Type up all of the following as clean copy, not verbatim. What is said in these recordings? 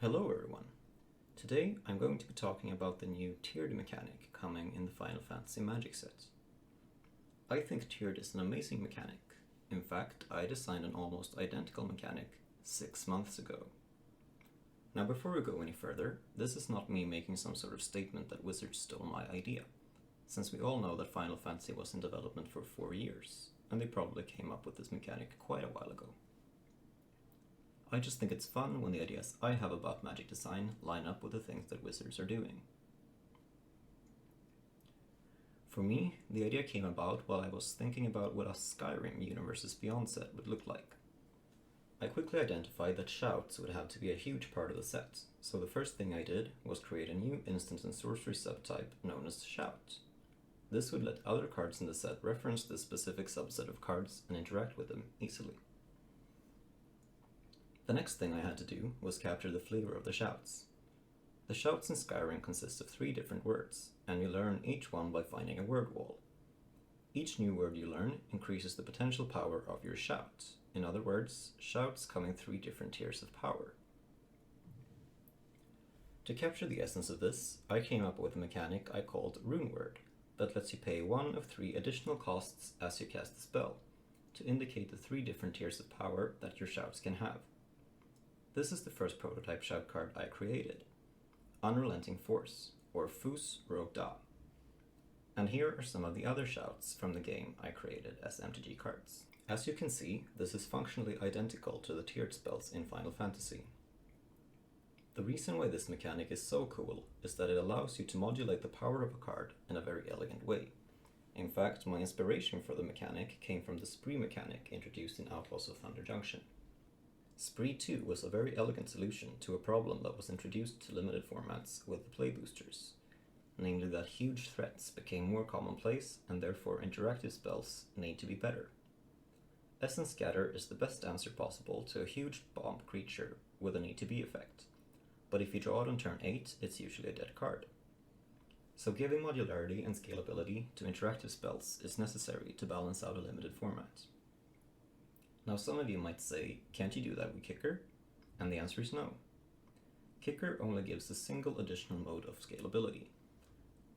Hello everyone! Today I'm going to be talking about the new tiered mechanic coming in the Final Fantasy Magic set. I think tiered is an amazing mechanic. In fact, I designed an almost identical mechanic 6 months ago. Now before we go any further, this is not me making some sort of statement that Wizards stole my idea, since we all know that Final Fantasy was in development for 4 years, and they probably came up with this mechanic quite a while ago. I just think it's fun when the ideas I have about magic design line up with the things that Wizards are doing. For me, the idea came about while I was thinking about what a Skyrim Universes Beyond set would look like. I quickly identified that shouts would have to be a huge part of the set, so the first thing I did was create a new instant and sorcery subtype known as shout. This would let other cards in the set reference this specific subset of cards and interact with them easily. The next thing I had to do was capture the flavor of the shouts. The shouts in Skyrim consist of 3 different words, and you learn each one by finding a word wall. Each new word you learn increases the potential power of your shout. In other words, shouts come in 3 different tiers of power. To capture the essence of this, I came up with a mechanic I called Rune Word that lets you pay 1 of 3 additional costs as you cast the spell, to indicate the 3 different tiers of power that your shouts can have. This is the first prototype shout card I created, Unrelenting Force, or Fus Rogue Da. And here are some of the other shouts from the game I created as MTG cards. As you can see, this is functionally identical to the tiered spells in Final Fantasy. The reason why this mechanic is so cool is that it allows you to modulate the power of a card in a very elegant way. In fact, my inspiration for the mechanic came from the spree mechanic introduced in Outlaws of Thunder Junction. Spree 2 was a very elegant solution to a problem that was introduced to limited formats with the play boosters, namely that huge threats became more commonplace and therefore interactive spells need to be better. Essence Scatter is the best answer possible to a huge bomb creature with a need to be effect, but if you draw it on turn 8, it's usually a dead card. So giving modularity and scalability to interactive spells is necessary to balance out a limited format. Now some of you might say, can't you do that with Kicker? And the answer is no. Kicker only gives a single additional mode of scalability,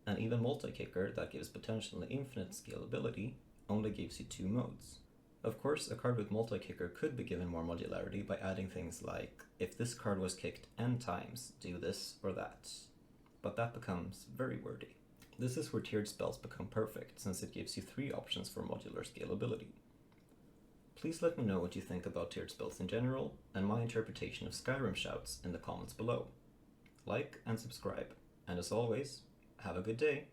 and even multi-kicker that gives potentially infinite scalability only gives you 2 modes. Of course, a card with multi-kicker could be given more modularity by adding things like, if this card was kicked n times, do this or that. But that becomes very wordy. This is where tiered spells become perfect, since it gives you 3 options for modular scalability. Please let me know what you think about tiered spells in general, and my interpretation of Skyrim shouts in the comments below. Like and subscribe, and as always, have a good day!